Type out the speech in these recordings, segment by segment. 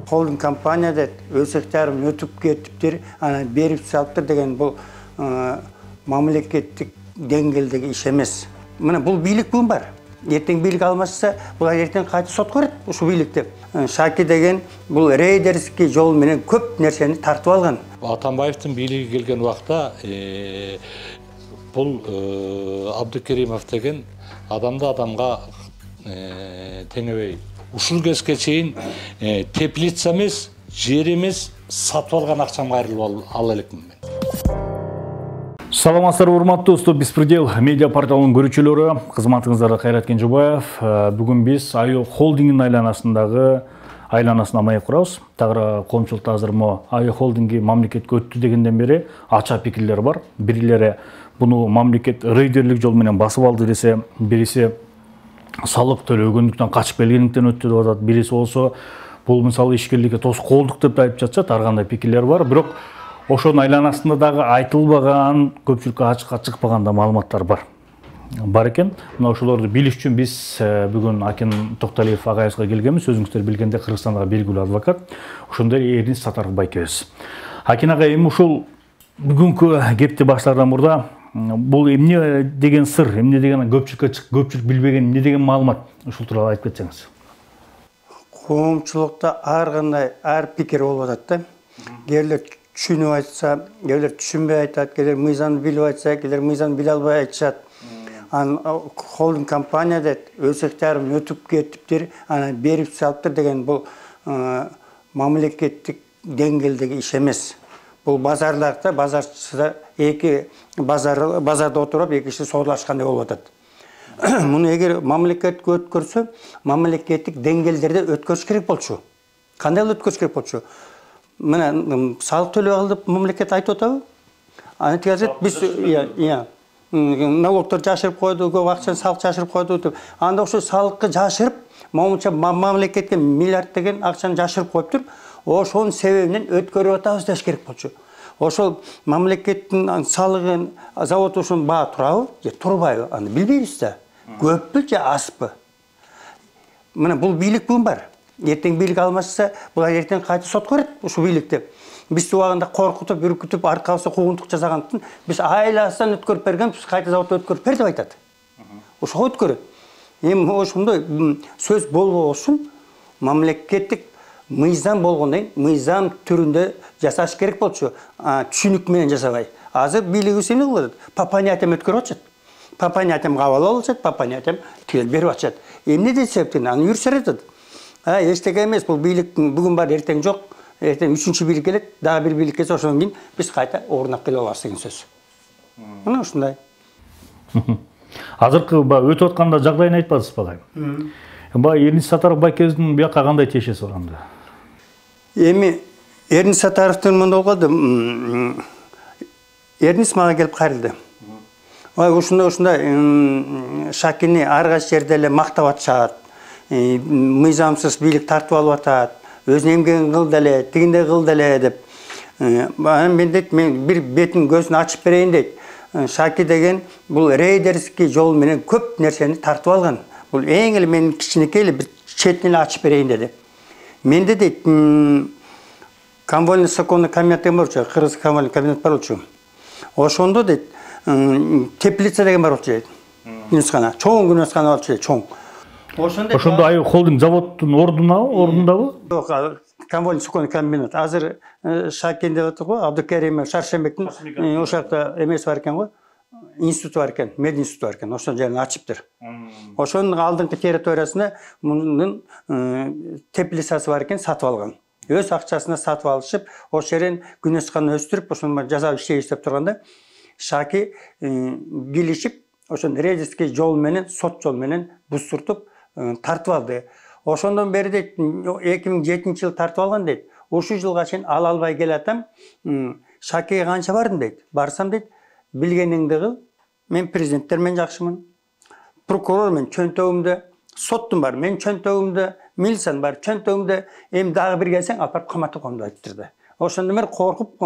холдинг компанияда өсектәрім өтіп кетіптер, беріп салыптыр деген бұл мемлекеттік деңгейдегі іс емес. Міне бұл билік бүгін бар. Ертең билік алмаса, бұл ертең қайта сот көреді, ұшы билікті. Шаки деген бұл рейдерский жол менен көп нәрсені тартып алған. Атамбаевтың билігі келген уақытта бұл Абдыкеримов деген адамды адамға теңебей. Ушул кезге чейин теплица емес, жер емес, сатып алған ақшам қайрылып ала элекмин мен. Саламатсыздар, урматтуу достор, Беспредел медиа порталынын көрүүчүлөрү, кызматыңыздарда Кайрат Кенжебаев. Бүгүн биз Айо холдингинин айланасына маек курабыз. Тагыра коомчулукта азыр Айо холдинги мамлекетке өттү дегенден бери ача пикирлер бар. Бирлери буну мамлекет рейдерлик жол менен басып алды десе, бириси салык төлөгөндүктөн качып келгендиктен өттү деп атат. Бириси болсо бул мисалы ишкерликке тоскоолдук деп айтып жатышат. Ар кандай пикирлер бар. Бирок ошонун айланасында дагы айтылбаган, көпчүлүккө ачыкка чыкпаган да маалыматтар бар экен. Мына ошолорду билиш үчүн биз бүгүн Акин Токталиев агайыбызга келгенбиз. Өзүңүздөр билгендей Кыргызстандагы белгилүү адвокат. Ошондой Эрнис Сатаров байкебиз. Акин агай, эми ушул бүгүнкү кепти баштаардан мурда бул эмне деген сыр, эмне деген көпчүлүк билбеген эмне деген маалымат, ушул тууралуу айтып кетсеңиз. Коомчулукта ар кандай ар пикир болуп атат да. Кээрлер түшүнүп айтса, кээрлер түшүнбөй айтат, кээрлер мыйзамды билип айтса, кээрлер мыйзамды биле албай айтышат. Холдинг компанияда өсектәрім өтіп кетіптер, беріп салыптыр деген бұл мемлекеттік деңгейдегі іс емес. Бұл базарларда, базарчыда екі базарда отырып, екінші соғылашқандай болып атат. Мұны егер мемлекетке өткөрсө, мемлекеттік деңгейлерде өткөрүш керек болчу. Кандай өткөрүш керек болчу? Мына салық төлөп алып мемлекет айтып атабы? Аны тигәзет біз налогтар жашырып қойды, көп ақшаны салық жашырып қойды деп. Анда ошо салыкты жашырып, момунча мамлекетке миллиард деген ақшаны жашырып қойып туруп, ошонун себебинен өткөрүп атабыз деш керек болчу. Ошол мамлекеттин салыгын завод ушун баа турабы, же турбайбы? Аны билбейбиз да. Көппү же азбы? Мына бул бийлик бүгүн бар. Ертең бийлик алмаса, булар ертең кайта сот көрөт ушу бийликти. Биз убагында коркутуп, үркүтүп, аркабызга куугунтук жасагандыктан биз айласынан өткөрүп берген, биз кайта заводдо өткөрүп бер деп айтат. Ошого өткөрөт. Эми ошондой сөз болбосун, мамлекеттик мыйзам болгондон мыйзам түрүндө жасаш керек болчу. Түшүнүк менен жасабай. Азыр бийлигибиз эмне кылып атат? По понятиям өткөрүп атышат. По понятиям кабыл алып атышат, по понятиям тил берип атышат. Эмне десептен аны жүрсөр атат. Эчтеке эмес, бул бийлик бүгүн бар, эртең жок. Ертең үчүнчү бийлик келет, дагы бир бийлик келсе, ошондон кийин биз кайта орнап келе алабыз деген сөз. Мына ушундай. Азыркы өтүп атканда жагдайын айтпадыңызбы агайым? Эрнис Сатаров байкебиздин бияка кандай тиешеси бар анда? Эми Эрнис Сатаровдун мындай болгоду, Эрнис мага келип кайрылды. Ушундай Шакини ар кайсы жерде эле мактап атышат. Мыйзамсыз бийлик тартып алып атат. Өзүн эмгегин кыл деле, тигиндей кыл деле деп. Мен дейт, мен бир бетин көзүн ачып берейин дейт. Шаки деген бул рейдерский жол менен көп нерсени тартып алган. Бул эң эле менин кичинекей эле бир четин эле ачып берейин деди. Менде дейт, конвольный законный комитет болчу, Кыргыз конвольный комитет бар болчу. Ошондо дейт, теплица деген бар болчу дейт. Күнөскана, чоң күнөскана болчу дейт, чоң. Ошондо Айо холдинг заводдун ордундабы? Жок, конвольный законный комбинат. Азыр Шакен деп атат го, Абдыкеримов, Шаршембектин ошол жакта эмеси бар экен го, институту бар экен, мед институту бар экен. Ошол жерин ачыптыр. Ошонун алдыңкы территориясына мунун теплицасы бар экен, сатып алган. Өз акчасына сатып алышып, ошол жерин күнөскана өстүрүп, ошону жасап иштейбиз деп турганда, Шаки билишип, ошон рейдерский жол менен, сот жол менен бустуртуп тартып алды. Ошондон бери дейт, 2007-жылы тартып алган дейт. Ошол жылга чейин ала албай келатам. Шакиге канча бардым дейт. Барсам дейт, билгениңди кыл. Мен президенттер менен жакшымын. Прокурор мен чөнтөгүмдө, соттун бар, мен чөнтөгүмдө, милициянын бар, чөнтөгүмдө, эми дагы бир келсең алып барып каматып коем деп айтып. Ошондон бери коркуп,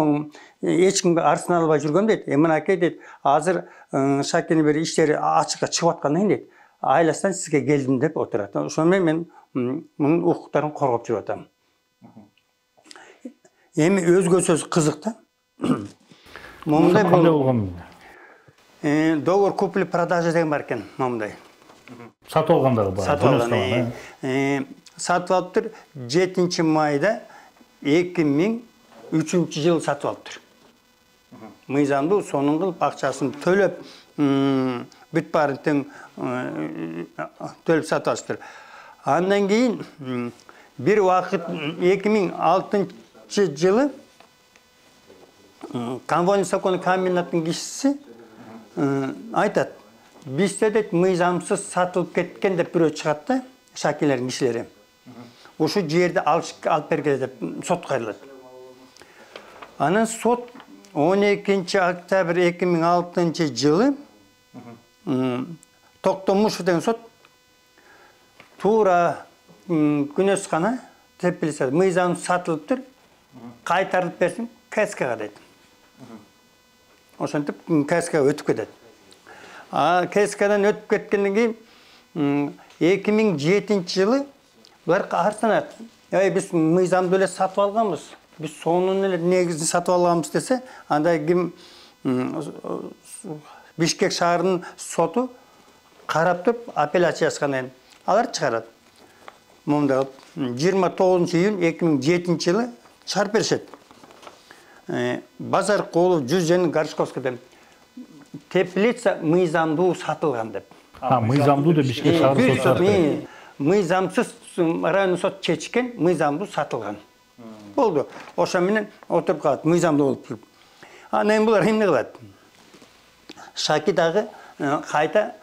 эч кимге арсына албай жүргөм дейт. Мынакей дейт, азыр Шакинин бир иштери ачыкка чыгып аткандан кийин дейт, айласынан сизге келдим деп отурат. Ошону мен мунун укуктарын коргоп жүрүп атам. Эми өзгө сөз кызык да. Момундай Кандай болгон? Договор купли-продажа деген бар экен, момундай. Сатып алгандагы бар. Сатып алган. Сатып алыптыр 7 майда 2003 жыл сатып алыптыр. Мыйзамдуу сонун кылып акчасын төлөп, бүт баарын тең төлөп сатып алыптыр. Андан кийин bir вакыт 2006 жылы конвойный сокон комбинаттын кишиси айтат. Бизде дейт мыйзамсыз сатылып кеткен деп бирөө чыгат да, шакилердин кишилери. Ошо жерди алып бергиле деп сотко кайрылат. Анан сот 12 октябрь 2006 жылы Токтомушев деген сот туура күнөскана тепилсе мыйзам сатылыптыр, кайтарылып берсин КСКга дейт. Ошентип КСКга өтүп кетет. КСКдан өтүп кеткенден кийин 2007 жылы булар арсанат. Биз мыйзамды эле сатып алганбыз. Биз сонун эле негизин сатып алганбыз десе, анда ким Бишкек шаарынын соту карап туруп апелляция жазгандан алар чыгарат. Мында 29 июнь 2007 жылы чыгарып беришет. Базар Колов, Жүзжен, Горшковскийден теплица мыйзамдуу сатылган деп. Мыйзамдуу деп Бишкек шаардык сот. Мыйзамсыз райондук сот чечкен, мыйзамдуу сатылган. Болду. Ошо менен отуруп калат, мыйзамдуу болуп туруп. Анан булар эмне кылат? Шаки дагы кайта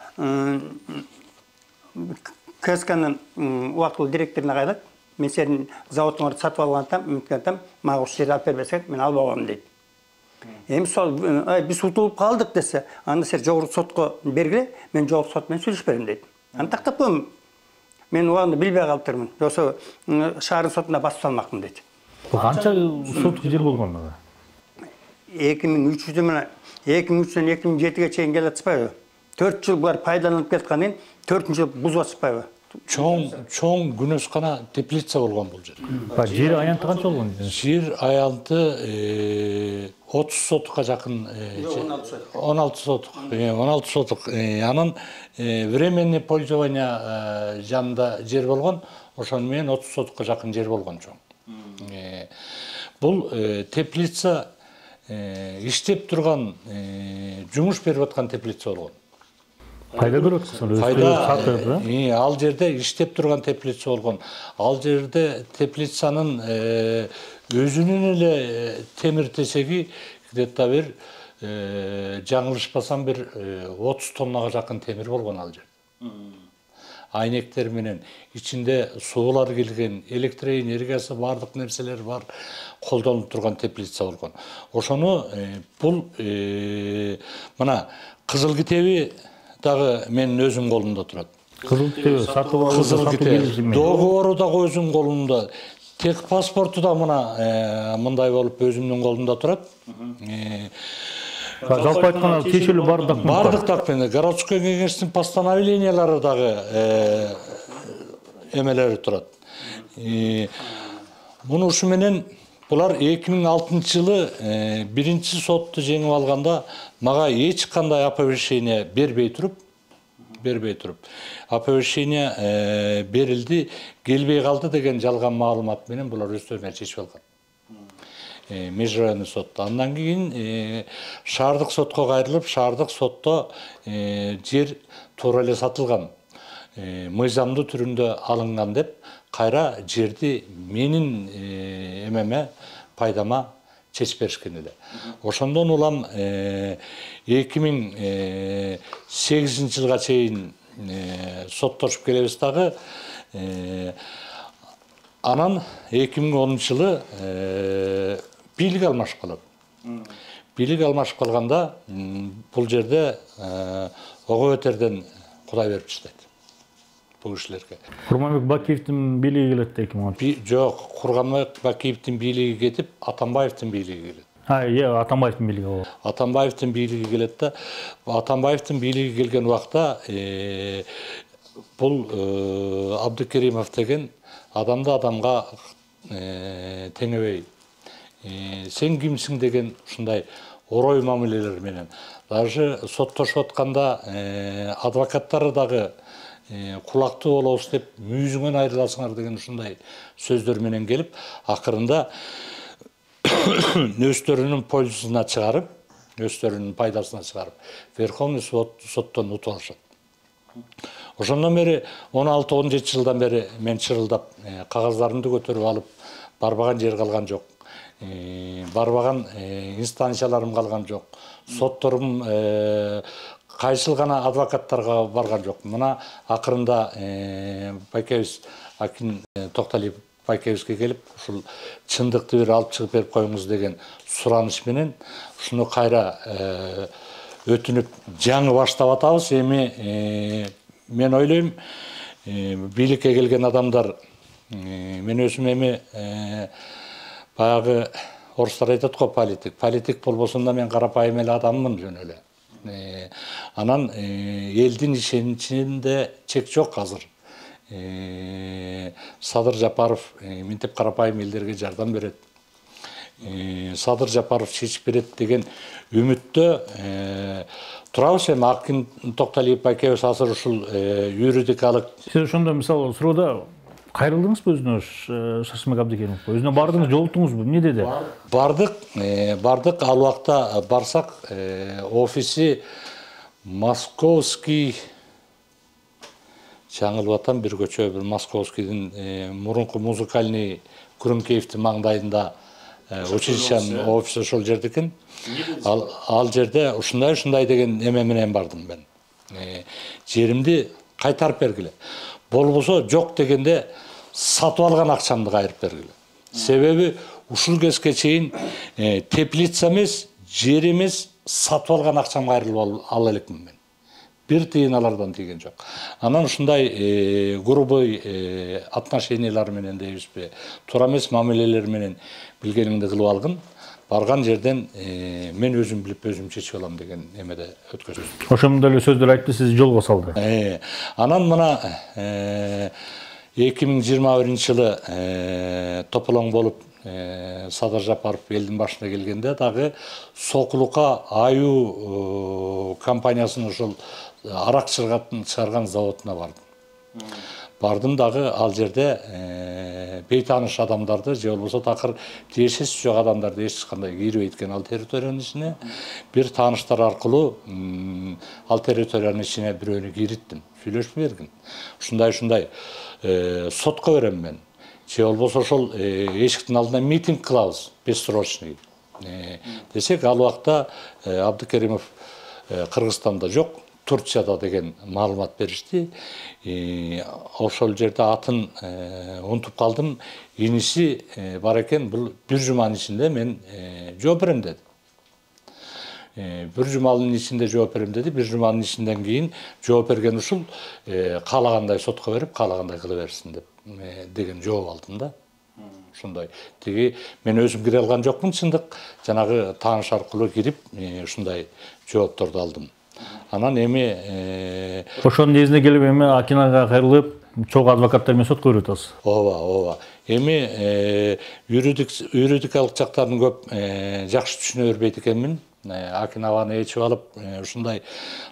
КСКнын убактылуу директоруна кайрат. Мен сенин заводуңарды сатып алгандам, мага ушул жерди алып бербесең, мен албагам дейт. Эми сол биз утулуп калдык десе, анда сен жогорку сотко бергиле, мен жогорку сот менен сүйлөшүп берем дейт. Аны тактап коем. Мен убагында билбей калыптырмын. Жоксо шаардын сотуна басып салмакмын дейт. Бул канча соттук жер болгон ага? 2003-дөн 2007-ге чейин келе атпайбы? 4 жыл булар пайдаланып кеткенин 4-жыл бузуп атпайбы? Чоң күнөскана теплица болгон бул жер. Жер аянты канча болгон? Жер аянты 30 сотукка жакын, 16 сотук. 16 сотук. Анын временный пользование жанында жер болгон, ошону менен 30 сотукка жакын жер болгон чоң. Бул теплица иштеп турган, жумуш берип аткан теплица болгон. Пайда көрөт кызым. Ал жерде иштеп турган теплица болгон. Ал жерде теплицанын өзүнүн эле темир тесеги где-то бир жаңылышпасам бир 30 тоннага жакын темир болгон ал жер. Айнектер менен ичинде суулар келген, электр энергиясы бардык нерселер бар, колдонуп турган теплица болгон. Ошону бул мына Кызыл китеби дагы менин өзүм колумда турат. Кызыл китеби сатып алуу, Кызыл китеби договору дагы өзүм колумда. Тек паспорту да мына мындай болуп өзүмдүн колумда турат. Жалпы айтканда тиешелүү бардык документ, городской кеңештин постановлениялары дагы эмелери турат. Муну ушу менен булар 2006 жылы биринчи сотту жеңип алганда мага эч кандай оповещение бербей туруп оповещение берилди, келбей калды деген жалган маалымат менен булар өздөрүнө чечип алган. Межрайондук сотто. Андан кийин шаардык сотко кайрылып, шаардык сотто жер туура эле сатылган, мыйзамдуу түрүндө алынган деп кайра жерди менин эмеме пайдама чечип беришкен эле. Ошондон улам 2008 жылга чейин соттошуп келебиз дагы. Анан 2010 жылы бийлик алмашып калат. Бийлик алмашып калганда бул жерде ого өтерден Кудай берип таштайт бул кишилерге. Курманбек Бакиевдин бийлиги келет 2010. Жок, Курманбек Бакиевдин бийлиги кетип, Атамбаевдин бийлиги келет. Атамбаевдин бийлиги болот. Атамбаевдин бийлиги келет да. Атамбаевдин бийлиги келген убакта бул Абдыкеримов деген адамды адамга теңебей сен кимсиң деген ушундай орой мамилелер менен даже соттошуп атканда адвокаттары дагы кулактуу болобуз деп мүйүзүңөн айрыласыңар деген ушундай сөздөр менен келип акырында өздөрүнүн пользусуна чыгарып, өздөрүнүн пайдасына чыгарып, Верховный соттон утуп алышат. Ошондон бери 16-17 жылдан бери мен чырылдап, кагаздарымды көтөрүп алып, барбаган жер калган жок. Барбаган инстанцияларым калган жок. Сотторум кайсыл гана адвокаттарга барган жок. Мына акырында Байкебиз Акин Токталиев Байкебизге келип, ушул чындыкты бир алып чыгып берип коюңуз деген сураныш менен ушуну кайра өтүнүп жаңы баштап атабыз. Эми мен ойлойм, бийликке келген адамдар, мен өзүм эми баягы орустар айтат го политик болбосун да мен карапайым эле адаммын жөн эле. Анан элдин ишеничинде чек жок азыр. Садыр Жапаров минтип карапайым элдерге жардам берет. Садыр Жапаров чечип берет деген үмүттө турабыз. Эми Акин Токталиев Байкебиз азыр ушул юридикалык. Сиз ошондо мисалы суроодо кайрылдыңызбы өзүнө, Шаршембек Абдыкеримов? Өзүнө бардыңыз, жолуктуңузбу? Эмне деди? Бардык. Ал убакта барсак, офиси Московский, жаңылып атам, бир көчө, бир Московскийдин мурунку музыкальный Күрүмкеевдин маңдайында училищенин офиси ошол жерде экен. Ал жерде ушундай деген эме менен бардым мен. Жеримди кайтарып бергиле. Болбосо жок дегенде сатып алган акчамды кайрып бергиле. Себеби ушул кезге чейин теплица эмес, жер эмес, сатып алган акчам кайрылып ала элекмин мен. Бир тыйын алардан тийген жок. Анан ушундай грубый отношениялар менен дейбизби, туура эмес мамилелер менен билгениңди кылып алгын. Барган жерден мен өзүм билип, өзүм чечип алам деген эмеде өткөзөбүз. Ошондой эле сөздөр айтты, сизди жолго салды. Анан мына 2021 жылы тополоң болуп Садыр Жапаров элдин башына келгенде дагы Сокулукка Аю компаниясынын ушул арак чыгарган заводуна бардым. Бардым дагы ал жерде бейтаныш адамдарды, же болбосо такыр тиешеси жок адамдарды эч кандай кирбей экен ал территориянын ичине. Бир тааныштар аркылуу ал территориянын ичине бирөөнү кириттим, сүйлөшүп бергин. Ушундай сотко берем мен. Же болбосо ошол эшиктин алдына митинг кылабыз, бессрочный. Десек, ал убакта Абдыкеримов Кыргызстанда жок, Турцияда деген маалымат беришти. Ошол жерде атын унутуп калдым. Иниси бар экен, бул бир жуманын ичинде мен жооп берем деди. Бир жуманын ичинде жооп берем деди. Бир жуманын ичинден кийин жооп берген ушул каалагандай сотко берип, каалагандай кыла берсин деген жооп алдым да. Ушундай. Тиги мен өзүм кире алган жокмун, чындык. Жанагы тааныш аркылуу кирип, ушундай жоопторду алдым. Анан эми ошонун негизинде келип эми Акинага кайрылып, чогуу адвокаттар менен сотко берип атасыз. Ооба. Эми юридикалык жактарын көп жакшы түшүнө бербейт экенмин. Акин абаны ээчип алып, ушундай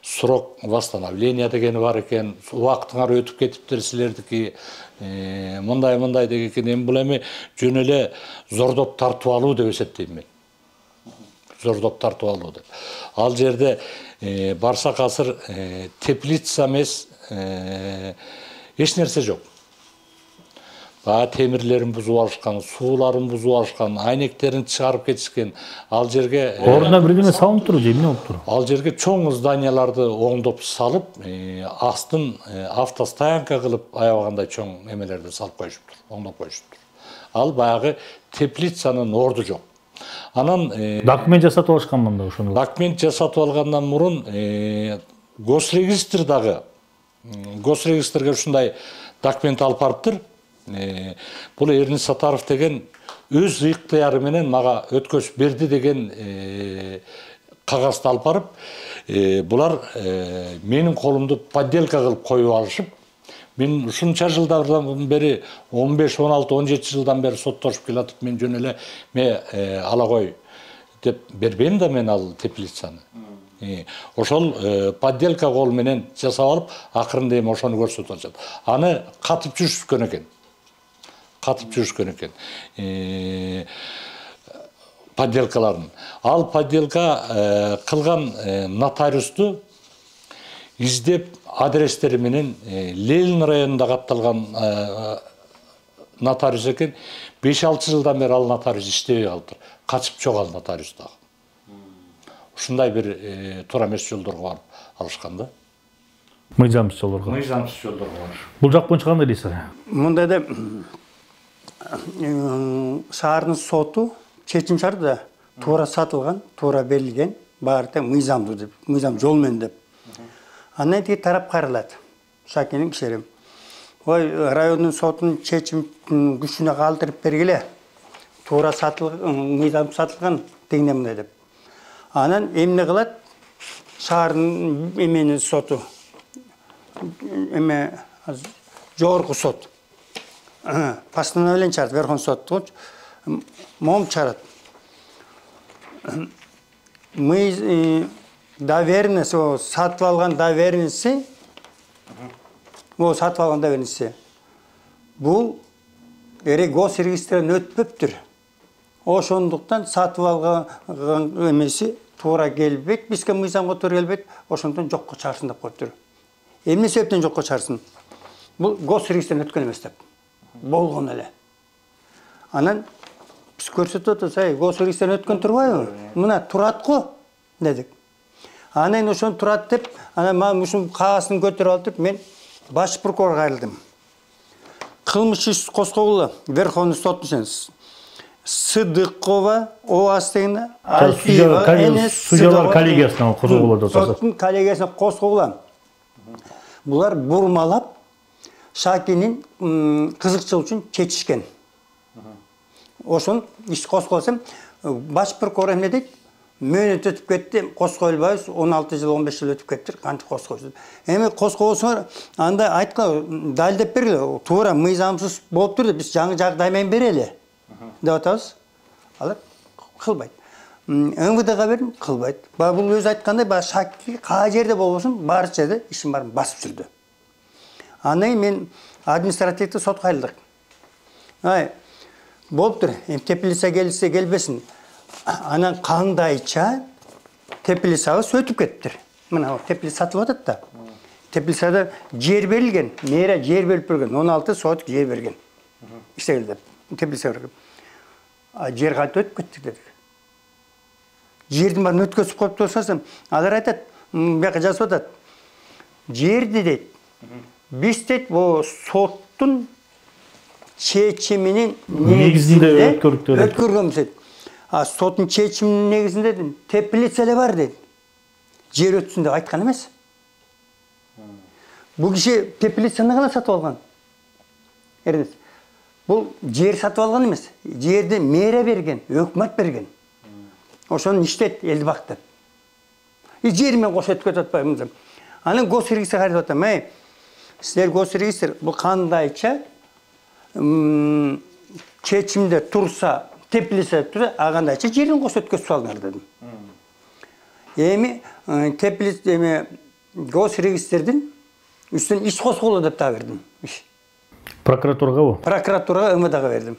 срок восстановления дегени бар экен, убактыңар өтүп кетиптир силердики, мындай деген экен. Эми бул эми жөн эле зордоп тартып алуу деп эсептейм мен. Зордоп тартып алуу деп. Ал жерде барсак азыр теплица эмес, эч нерсе жок. Баа темирлерин бузуп алышкан, сууларын бузуп алышкан, айнектерин чыгарып кетишкен. Ал жерге ордуна бирдеме салынып туруп, эмне болуп тур? Ал жерге чоң зданияларды оңдоп салып, астын автостоянка кылып, аябагандай чоң эмелерди салып коюшуптур, оңдоп коюшуптур. Ал баягы теплицанын орду жок. Анан документ жасатып алышкан мында ошону. Документ жасатып алгандан мурун Госрегистрдагы Госрегистрге ушундай документ алып барыптыр. Бул Эрнис Сатаров деген өз ыктыяры менен мага өткөзүп берди деген кагазды алып барып, булар менин колумду подделка кылып коюп алышып, Мен ушунча жылдардан бери 15, 16, 17 жылдан бери соттошуп келатып, мен жөн эле ала кой деп бербейм да мен ал теплицаны. Ошол подделка кол менен жасап алып, акырында эми ошону көрсөтүп атышат. Аны катып жүрүшкөн экен. Подделкаларын. Ал подделка кылган нотариусту издеп адрестери менен Ленин районунда катталган нотариус экен. 5-6 жылдан бери ал нотариус иштебей калыптыр. Качып жок ал нотариус дагы. Ушундай бир туура эмес жолдорго барып алышкан да. Мыйзамсыз жолдорго. Бул жак боюнча кандай дейсиз? Мындай да шаардын соту чечим чыгарды да туура сатылган, туура берилген, баары тең мыйзамдуу деп, мыйзам жол менен деп. Андан тиги тарап каралат. Шакенин кишери. Ой, райондун сотунун чечим күчүнө калтырып бергиле. Туура сатылган, мыйзам сатылган дегенде мындай деп. Анан эмне кылат? Шаардын эменин соту. Жогорку сот. Постановление чыгарат, Верховный сот. Мом чыгарат. Мы доверенность, сатып алган доверенности, сатып алган доверенности. Бул госрегистрден өтпөптүр. Ошондуктан сатып алган эмеси туура келбейт, бизге мыйзамга туура келбейт, ошондон жокко чыгарсын деп коюптур. Эмне себептен жокко чыгарсын? Бул госрегистрден өткөн эмес деп. Болгон эле. Анан биз көрсөтүп атабыз, госрегистрден өткөн турбайбы? Мына турат го дедик. Анан ошон турат деп, анан мен ушун кагасын көтөрүп алып, мен баш прокурорго кайрылдым. Кылмыш иш козгогула, Верховный сот үчүн. Сыдыкова, ОАС деген Альфиева, судьялар коллегиясынан козгогула. Соттун коллегиясына козгогула. Булар бурмалап Шакенин кызыкчылыгы үчүн чечишкен. Ошон иш козголсом, баш прокурор эмне дейт? Мөөнөт өтүп кетти, козголбайбыз, 16 жыл, 15 жыл өтүп кеттир, кантип козгойсуз? Эми козгосоңор, анда айткыла, далилдеп бергиле, туура мыйзамсыз болуптур деп биз жаңы жагдай менен берели. Деп атабыз. Алар кылбайт. МВДга бердим, кылбайт. Бул өзү айткандай, Шаки каа жерде болбосун, бар жерде ишин барын басып жүрдү. Андан мен административдик сотко кайрылдык. Болуптур, теплица келсе келбесин. Анан кандайча теплицага өтүп кеттир. Мына теплица сатылып атат да. Теплицада жер берилген, мээре жер берип берген, 16 соток жер берген. Иштегил деп. Теплица берген. Жер кантип өтүп кеттик дедик. Жердин баарын өткөзүп коюп турсам, алар айтат, бияка жазып атат. Жерди дейт. Биз дейт, бул соттун чечиминин негизинде өткөргөнбүз дейт. Соттун чечиминин негизинде теплица эле бар дейт. Жер өтсүн деп айткан эмес. Бул киши теплицаны гана сатып алган. Эрдес. Бул жер сатып алган эмес. Жерди мээре берген, өкмөт берген. Ошону иштет, элди бактып. Жери менен кошо өтүп кетип атпайбы? Анан госрегистр кайрылып атам. Силер госрегистр бул кандайча чечимде турса, теплица турса, агандайча жерин кошо өткөзүп салыңар дедим. Эми теплица эми госрегистрдин үстүн иш козголду деп да бердим. Прокуратурага? Прокуратурага, МВДга бердим.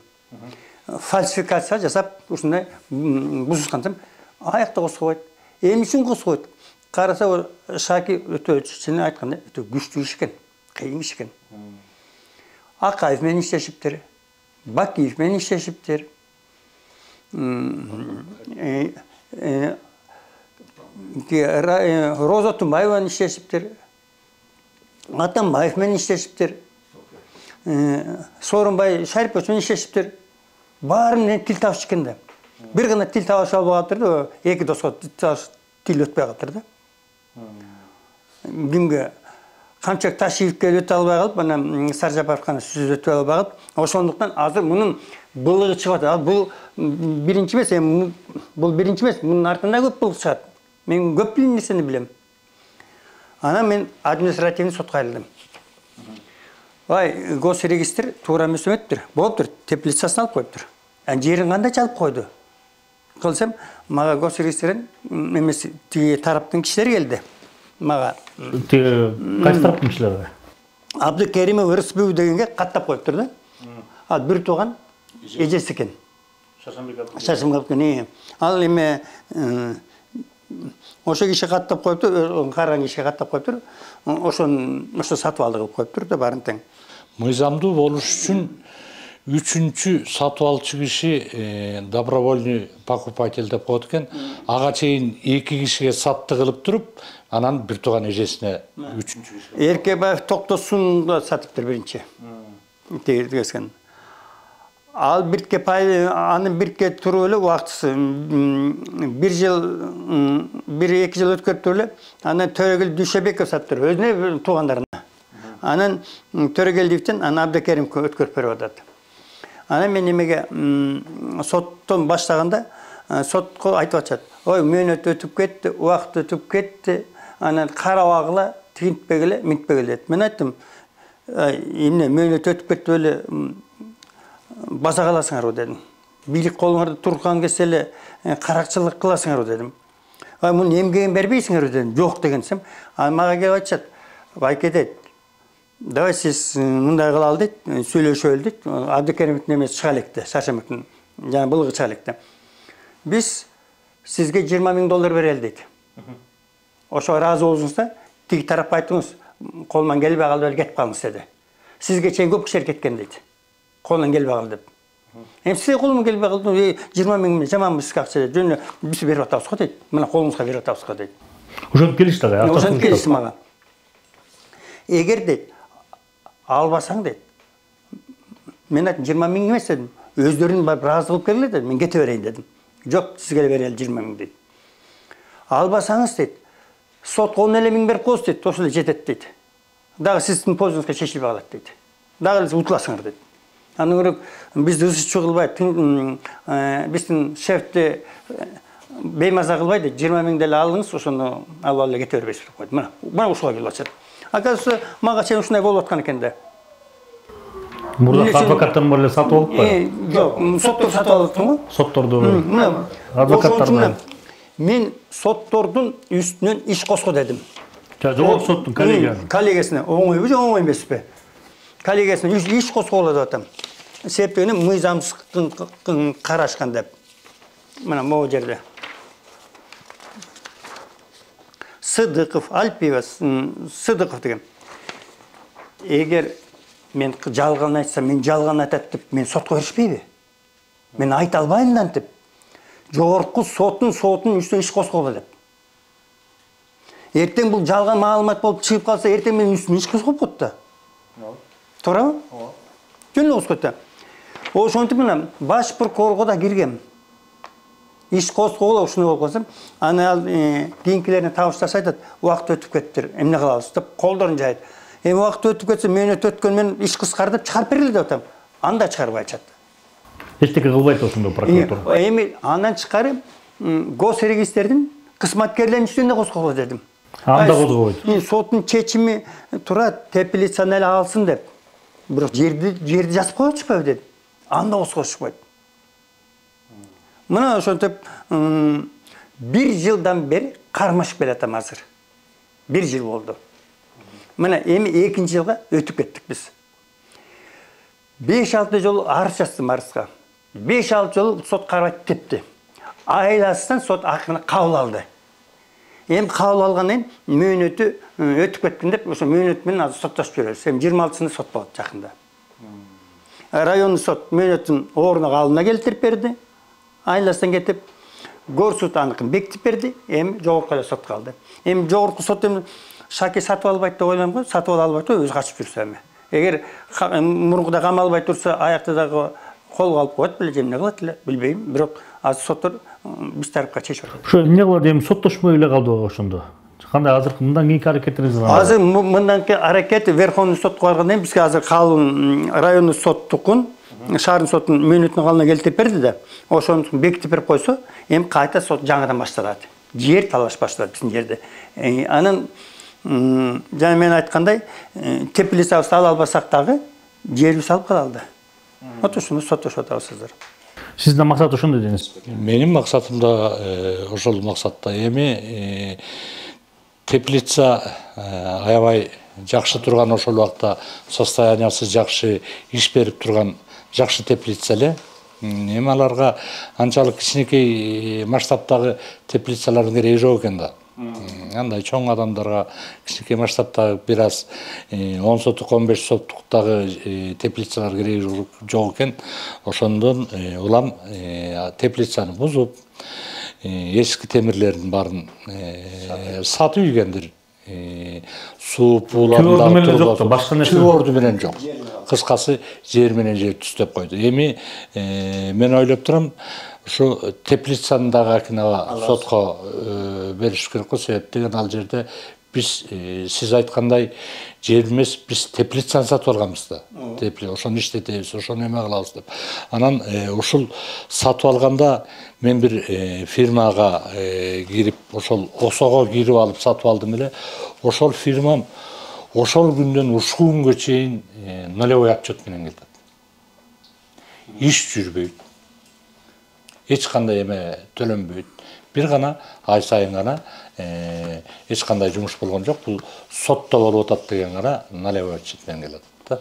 Фальсификация жасап, ушундай бузушкансам, аякта козгобойт. Эмне үчүн козгойт? Караса, Шаки өтө чын айтканда, өтө күчтүү иш экен, кыйын иш экен. Акаев менен иштешиптир, Бакиев менен иштешиптир. Роза Тумаева менен иштешиптир. Атамбаев менен иштешиптир. Сооронбай Шарипович менен иштешиптир. Баарынан тил табыш экен да. Бир гана тил табыш албай калыптыр да, эки доско тил өтпөй калыптыр да. Кимге Камчак Ташиевке өтө албай калып, анан Саржапаровга сөз өтө албай калып, ошондуктан азыр мунун былыгы чыгып атат. Бул биринчи эмес, бул биринчи эмес, мунун артында көп былык чыгат. Мен көп нерсени билем. Анан мен административный сотко кайрылдым. Ай, госрегистр туура эмес өттүр. Болуптур, теплицасын алып коюптур. Жерин кандай чалып койду? Кылсам, мага госрегистрден эмес тиги тараптын кишилери келди. Мага кайсы тараптын кишилери? Абдыкеримов Рысбү дегенге каттап коюптур да. Ал бир тууган эжеси экен. Шашымбек экен. Ал эме ошо киши каттап коюптур, караган кишиге каттап коюптур. Ошо сатып алды кылып коюптур да баарын тең. Мыйзамдуу болуш үчүн үчүнчү сатып алчу киши добровольный покупатель деп коет экен. Ага чейин эки кишиге сатты кылып туруп, анан бир тууган эжесине үчүнчү киши. Эркебаев Токтосун да сатыптыр биринчи. Тегерген. Ал биртке пай, анын биртке туруп эле убактысы 1 жыл, 1-2 жыл өткөрүптүр эле. Анан Төрөгүл Дүйшөбеков саттыр, өзүнө туугандарына. Анан Төрөгүлдүктен анан Абдыкеримге өткөрүп берип атат. Анан мен немеге соттон баштаганда сотко айтып атат. Ой, мөөнөт өтүп кетти, убакыт өтүп кетти. Анан карабагыла, тигинтпегиле, минтпегиле деп. Мен айттым, эмне мөөнөт өтүп кетти эле баса каласыңарбы дедим. Бийлик колуңарда турган кезде эле каракчылык кыласыңарбы дедим. Ай, муну эмгегин бербейсиңерби дедим. Жок дегенсем, мага келип айтышат. Байке дейт. Давай сиз мындай кылалы дейт, сүйлөшөлү дейт. Абдыкеримовдун эмеси чыга электи, Шашымбектин жана былыгы чыга электи. Биз сизге $20,000 берели дейт. Ошого ыраазы болсоңуздар, тиги тарапка айтыңыз, колунан келбей калды эле кетип калыңыз деди. Сизге чейин көп кишилер кеткен дейт. Колунан келбей калды деп. Сизге колунан келбей калды, 20,000 жаманбы сизге акча дейт. Жөн биз берип атабыз го дейт. Мына колуңузга берип атабыз го дейт. Ошентип келишти да. Ошентип келишти мага. Эгер дейт, албасаң дейт. Мен айттым, 20,000 эмес дедим. Өздөрүн барып ыраазы кылып келгиле дедим. Мен кете берейин дедим. Жок, сизге берели 20,000 дейт. Албасаңыз дейт, сотко 10 эле миң берип коесуз дейт, ошол эле жетет дейт. Дагы сиздин пользуңузга чечилбей калат дейт. Дагы эле утуласыңар дейт. Андан көрөк бизди ысычуу кылбай, биздин шефти беймаза кылбай дейт, 20,000 деле алыңыз, ошону алып эле кете бербейсиз деп койду. Мына ушуга келип атат. Оказывается, мага чейин ушундай болуп аткан экен да. Мурда адвокаттар эле сатып алыппы? Жок, соттор сатып алыптым го. Сотторду адвокаттар. Мен соттордун үстүнөн иш коско дедим. Жогорку соттун коллегасына оңойбу же оңой эмеспи? Коллегасына иш косколо деп атам. Себеби мыйзамсыздык карашкан деп. Мына могу жерде. Сыдыков, Альпиева, Сыдыков деген. Эгер мен жалган айтсам, мен жалган айтат деп, мен сотко беришпейби? Мен айта албайм антип. Жогорку соттун үстүнө иш козголо деп. Эртең бул жалган маалымат болуп чыгып калса, эртең менин үстүнө иш козголуп коет да. Туурабы? Жөн эле козгоет да. Ошентип мына баш прокурорго да киргем. Иш козголуп ушуну болуп калсам, анан кийинкилерине табыштаса айтат, убакыт өтүп кеттир, эмне кылабыз деп колдорун жайып. Убакыт өтүп кетсе, мөөнөт өткөн менен иш кыскарды деп чыгарып бергиле деп атам. Анда чыгарбай атат. Эчтеке кылбайт ошондо прокуратура. Эми андан чыкарып, госрегистрдин кызматкерлеринин үстүнө козголо дедим. Анда козгобойт. Соттун чечими турат, теплицаны эле алсын деп. Бирок жерди жазып коечпайбы дедим. Анда козгошпойт. Мына ошентип 1 жылдан бери кармашып келатам азыр. 1 жыл болду. Мына эми 2 жылга өтүп кеттик биз. 5-6 жолу арыз жаздым арызга. 5-6 жолу сот карабайт депти. Айласынан сот акырына кабыл алды. Эми кабыл алгандан кийин мөөнөтү өтүп кеткен деп, ошо мөөнөт менен азыр соттошуп жүрөбүз. Эми 26-сында сот болот жакында. Райондук сот мөөнөттүн ордуна калыбына келтирип берди. Айласынан кетип, Горсуд аныкын бекитип берди. Эми жогорку эле сот калды. Эми жогорку сот эми Шаки сатып албайт деп ойлойм го, сатып албайт, өзү качып жүрсө эми. Эгер мургуда камалбай турса, аякта дагы колго алып коет беле, эмне кылат эле, билбейм. Бирок азыр соттор биз тарапка чечип атат. Ошо эмне кылат эми соттошпой эле калды ошондо. Кандай азыр мындан кийинки аракетиңиз кандай? Азыр мындан кийинки аракет Верховный сотко баргандан кийин бизге азыр калын райондук соттукун, шаардын сотунун мөөнөтүнүн калыбына келтирип берди да. Ошону бекитип берип койсо, эми кайта сот жаңадан башталат. Жер талаш башталат биздин жерде. Анан Және мен айтқандай, теплица сала албасақ дағы, жерді салып қалалды. Вот ушуну сотто атабыздар. Сиздин максат ошондой деңиз. Менин максатым да ошол максатта. Эми теплица аябай жакшы турган, ошол убакта состояниясы жакшы, иш берип турган жакшы теплица эле. Эми аларга анчалык кичинекей масштабтагы теплицалардын кереги жок экен да. Андай чоң адамдарга кичинекей масштабтагы бир аз 10 сотук, 15 соттуктагы теплицалар кереги жок экен. Ошондон улам теплицаны бузуп, эски темирлердин баарын сатып үйгендир. Суу пууларында жок, башка нерсе орду менен жок. Кыскасы жер менен жер түстөп койду. Эми мен ойлоп турам, ушу теплицаны дагы акинага сотко бериш керек го. Себеп деген ал жерде биз сиз айткандай жер эмес, биз теплицаны сатып алганбыз да. Ошону иштетебиз, ошону эме кылабыз деп. Анан ушул сатып алганда мен бир фирмага кирип, ошол осого кирип алып сатып алдым эле. Ошол фирмам ошол күндөн ушул күнгө чейин нулевой отчет менен келет. Иш жүрбөйт. Эч кандай эме төлөнбөйт. Бир гана ай сайын гана эч кандай жумуш болгон жок. Бул сотто болуп атат деген гана нулевой отчет менен келет да.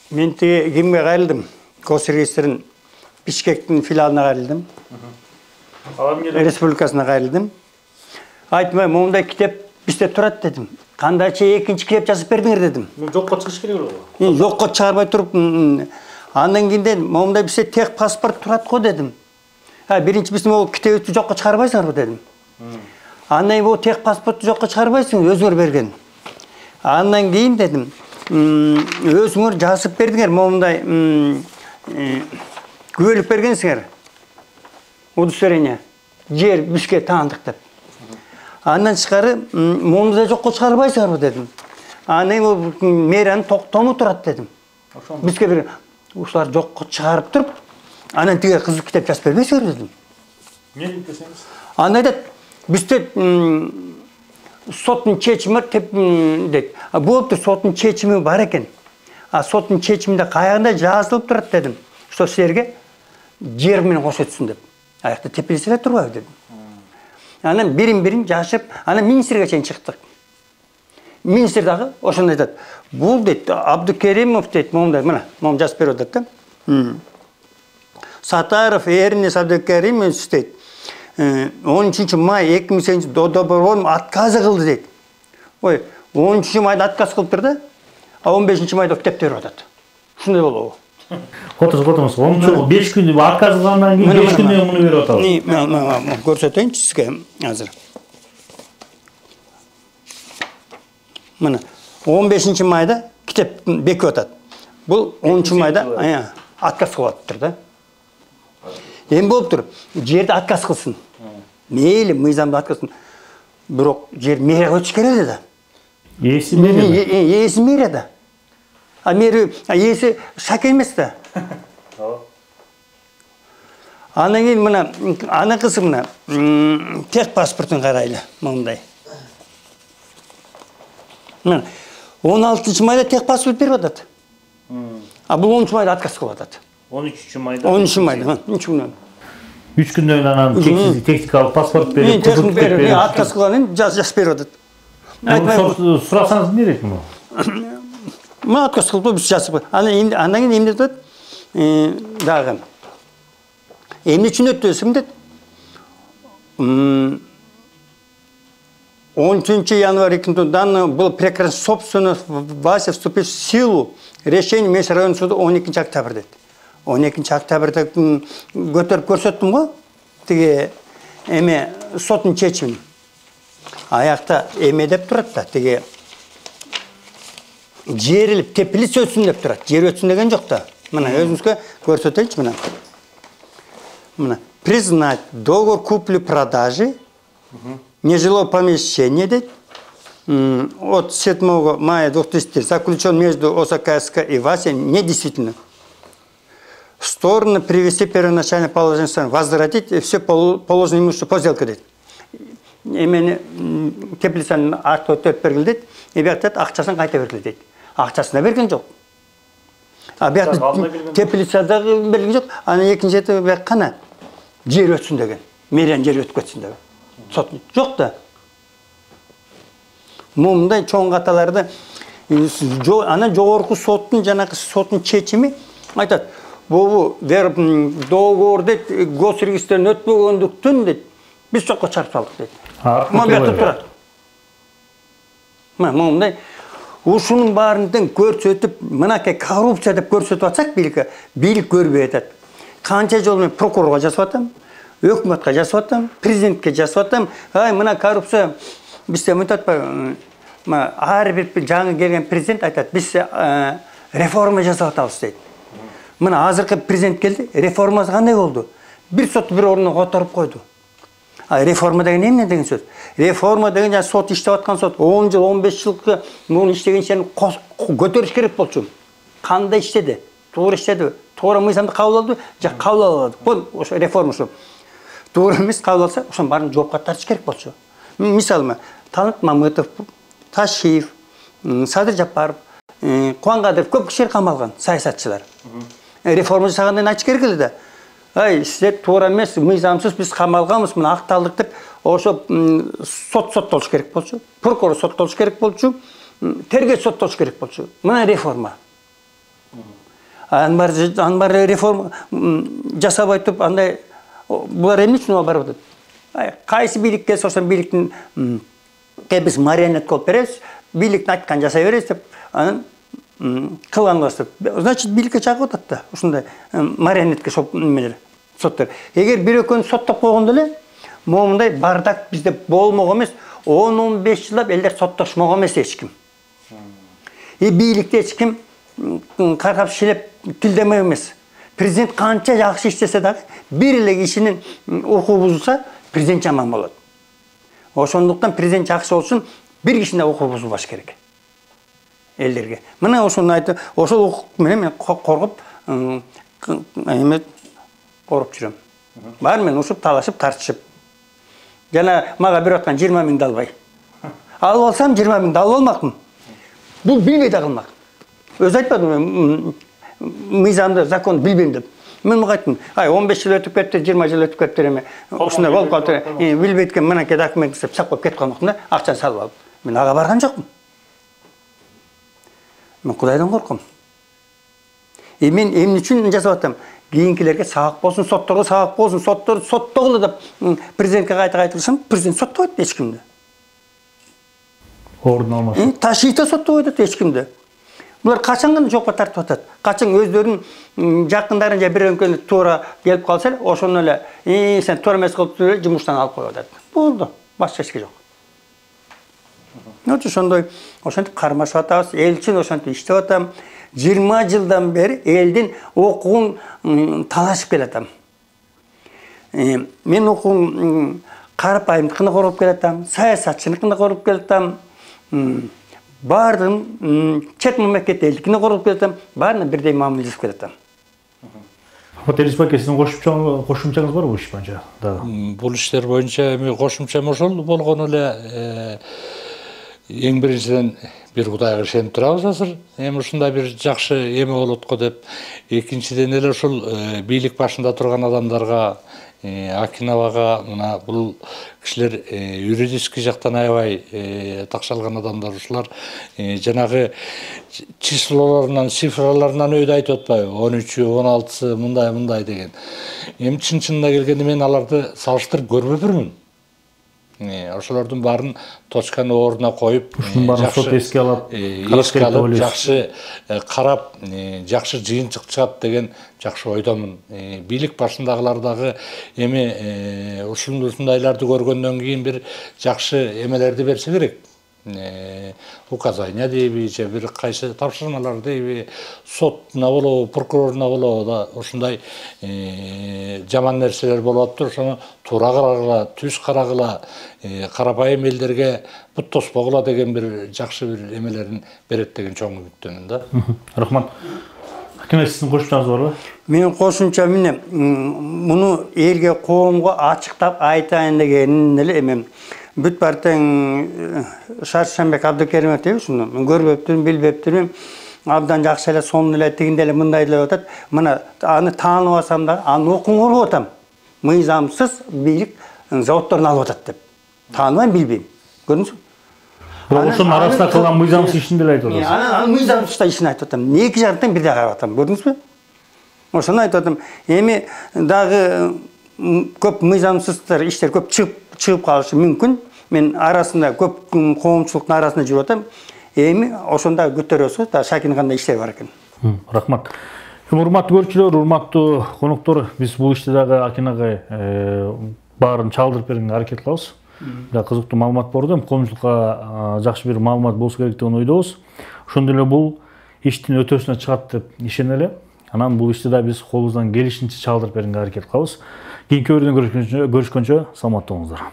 Мен кимге кайрылдым? Госрегистрдин Бишкектин филиалына кайрылдым. Республикасына кайрылдым. Айтмай, момундай китеп бизде турат дедим. Кандайча экинчи китеп жазып бердиңер дедим. Жокко чыгыш керек го. Жокко чыгарбай туруп, андан кийин момундай бизде тех паспорт турат го дедим. Биринчи биздин могу китебибизди жокко чыгарбайсыңарбы дедим. Андан кийин бул тех паспорту жокко чыгарбайсың, өзүңөр берген. Андан кийин дедим, өзүңөр жазып бердиңер, момундай күбөлүк бергенсиңер. Удостоверение. Жер бизге таандык деп. Андан тышкары момундай жокко чыгарбайсыңарбы дедим. Анан кийин мэриянын токтому турат дедим. Бизге бир ушулар жокко чыгарып туруп, анан тиге кызык китеп жазып бербейсиңер дедим. Эмне десеңиз? Анда айтат, бизде соттун чечими дейт. Болуптур, соттун чечими бар экен. Соттун чечиминде каягында жазылып турат дедим. Что силерге жер менен кошо өтсүн деп. Аякта теплицада турбайбы дедим. Анан бирин жашып, анан министрге чейин чыктык. Министр дагы ошондо айтат. Бул дейт, Абдукеримов дейт, момундай, мына, момун жазып берип атат да. Сатаров Эрнес Абдукеримович дейт. 13 май 2008 добровольно отказы кылды дейт. Ой, 13 майда отказ кылыптыр да, а 15 майда китеп берип атат. Ушундай болобу? Котуңуз, 5 күндө отказ кылгандан кийин 5 күндөн муну берип атабыз. Мен көрсөтөйүнчү сизге азыр. Мына 15 майда китеп бекип атат. Бул 10 майда отказ кылып атыптыр да. Эми болуптур, жерди отказ кылсын. Мейли, мыйзамда отказ кылсын. Бирок жер мэрияга өтүш керек да. Ээси мэрия. Ээси мэрия да. Мэрия ээси Шаке эмес да. Андан кийин мына анакысы мына тех паспортун карайлы, мындай. Мына 16 майда тех паспорт берип атат. Бул 10 майда отказ кылып атат. 13 майда. 13 майда, 3 күнөн. 3 күндөн анан техникалык паспорт берип, техник берип, отказ кылганын жазып берип атат. Сурасаңыз эмне дейт муну? Мына отказ кылып биз жазып. Андан кийин эмне дейт? Дагы. Эмне үчүн өттүсүң дейт? 13 января 2000 был прекращен собственность Вася вступив в силу решение межрайонного суда 12 октябрь дейт. 12 октябрьда көтөрүп көрсөттүм го. Тиги эме соттун чечимин. Аякта эме деп турат да, тиги жерилип теплица өтсүн деп турат. Жер өтсүн деген жок да. Мына өзүңүзгө көрсөтөйүнчү мына. Мына признать договор купли-продажи нежилого помещения дейт. От 7 мая 2000 заключен между ОСКСК и Васей недействительно. Стороны привести первоначальное положение, возвратить все положенное имущество по сделке. эмени теплицаны артып өтөп бергиле дейт. Биякта акчасын кайта бергиле дейт. Акчасына берген жок. Биякта теплицадагы берген жок. Анан экинчи эти бияк кана жер өтсүн деген. Мерен жер өтүп кетсин деген. Сот жок да. Мындай чоң каталарды анан жогорку соттун жанагы соттун чечими айтат. Бул договор дейт, госрегистрден өтпөгөндүктөн дейт. Биз жокко чыгарып салдык дейт. Мамлекет турат. Мындай ушунун баарынан көрсөтүп, мынакей коррупция деп көрсөтүп атсак, бийлик көрбөй атат. Канча жол мен прокурорго жазып атам, өкмөткө жазып атам, президентке жазып атам. Мына коррупция бизде мынтип атпайбы? Ар бир жаңы келген президент айтат, биз реформа жасап атабыз дейт. Мына азыркы президент келди, реформасы кандай болду? Бир сот бир орунга которуп койду. Реформа деген эмне деген сөз? Реформа деген сот иштеп аткан сот 10 жыл, 15 жылкы муну иштеген ишин көтөрүш керек болчу. Кандай иштеди? Туура иштеди. Туура мыйзамды кабыл алды, жак кабыл албады. Бул ошо реформа ушу. Туура эмес кабыл алса, ошонун баарын жоопко тартыш керек болчу. Мисалы, Талант Мамытов, Ташиев, Садыр Жапаров, Кубанкадыров көп кишилер камалган саясатчылар. Реформа жасагандан айтыш керек эле да. Силер туура эмес, мыйзамсыз биз камалганбыз, мына акталдык деп, ошо соттолуш керек болчу. Прокурор соттолуш керек болчу. Тергөөч соттолуш керек болчу. Мына реформа. Анбар реформа жасабай туруп, андай булар эмне үчүн барып атат? Кайсы бийлик келсе, ошол бийликтин биз марионетка болуп беребиз, бийликтин айтканын жасай беребиз деп, анан кылганбыз деп. Значит, бийликке чагып атат да, ушундай марионетка менен соттор. Эгер бир экөөнү соттоп койгондо эле, момундай бардак бизде болмогон эмес, 10-15 жылдап элдер соттошмогон эмес эч ким. Бийликте эч ким каргап шилеп тилдемек эмес. Президент канча жакшы иштесе дагы, бир эле кишинин укугу бузулса, президент жаман болот. Ошондуктан президент жакшы болсун, бир кишинин укугу бузулбаш керек. Элдерге. Мына ошону айтып, ошол укук менен мен коргоп, коруп жүрөм. Баары менен ушуп, талашып, тартышып. Жана мага берип аткан 20 миңди албай. Алып алсам 20 миңди алып алмакмын. Бул билбей да калмак. Өзү айтпадым, мыйзамды, закон билбейм деп. Мен мага айттым, 15 жыл өтүп кетти, 20 жыл өтүп кетти эме. Ушундай болуп калды. Билбейт экен, мынакей документ деп чап коюп кетип калмакмын да, акчаны салып алып. Мен ага барган жокмун. Мен Кудайдан корком. Мен эмне үчүн жасап атам? Кийинкилерге сабак болсун, сотторго сабак болсун, соттор соттогулу деп президентке кайта кайтырсам, президент соттобойт эч кимди. Ордун алмасын. Ташиевди соттобойт эч кимди. Булар качан гана жоопко тартып атат. Качан өздөрүнүн жакындарын же бир өңкөнү туура келип калса эле, ошону эле, сен туура эмес кылып эле жумуштан алып коюп атат. Болду. Башка эч жок. Ошондой, ошентип кармашып атабыз. Эл үчүн ошентип иштеп атам. 20 жылдан бери элдин укугун талашып келатам. Мен укугун карапайымдыкына коруп келатам, саясатчыныкына коруп келатам. Бардым чет мамлекет элдикине коруп келатам. Баарына бирдей мамиле жасап келатам. Элис байке, сиздин кошумчаңыз барбы иш боюнча? Бул иштер боюнча эми кошумчам ошол болгону эле эң биринчиден бир Кудайга ишенип турабыз азыр. Эми ушундай бир жакшы эме болот го деп. Экинчиден эле ушул бийлик башында турган адамдарга, Акиновага, мына бул кишилер юридический жактан аябай такшалган адамдар ушулар жанагы числолорунан, цифраларынан өйдө айтып атпайбы? 13, 16 мындай деген. Эми чын-чынына келгенде мен аларды салыштырып көрбөпүрмүн. Ошолордун баарын точканы ордуна коюп, эске алып, жакшы карап, жакшы жыйынтык чыгат деген жакшы ойдомун. Бийлик башындагылар дагы эми ушундайларды көргөндөн кийин бир жакшы эмелерди берсе керек. Указания дейби, же бир кайсы тапшырмалар дейби, соттуна болобу, прокуроруна болобу да ушундай жаман нерселер болуп атыптыр. Ошону туура карагыла, түз карагыла, карапайым элдерге бут тоспогула деген бир жакшы бир эмелерин берет деген чоң үмүттөмүн да. Рахмат. Ким сиздин кошумчаңыз барбы? Менин кошумчам муну элге, коомго ачыктап айтайын дегеним эле эми бүт бартең Шаршанбек Абдыкеримов дейбиз ушуну. Мен көрбөптүрмүн, билбептүрмүн. Абдан жакшы эле, сонун эле, тигинде эле, мындай эле атат. Мына аны таанып алсам да, аны окуңуп атам. Мыйзамсыз бийлик заводдорун алып атат деп. Тааныбайм, билбейм. Көрдүңүзбү? Бирок ошонун арасында кылган мыйзамсыз ишин деле айтып атасыз. Аны мыйзамсыз ишин айтып атам. Эки жактан бирдей карап атам. Көрдүңүзбү? Ошону айтып атам. Эми дагы көп мыйзамсыздар иштер көп чыгып калышы мүмкүн. Мен арасында көп коомчулуктун арасында жүрүп атам. Эми ошондо көтөрөсү да Шакин кандай иштер бар экен. Рахмат. Урматтуу көрүүчүлөр, урматтуу коноктор, биз бул иште дагы Акин агай баарын чалдырып бергенге аракет кылабыз. Да кызыктуу маалымат берди. Коомчулукка жакшы бир маалымат болсо керек деп ойдобуз. Ошондой эле бул иштин өтөсүнө чыгат деп ишенели. Анан бул иште да биз колубуздан келишинче чалдырып бергенге аракет кылабыз. Кийинки өрдөн көрүшкөнчө саламатта болуңуздар.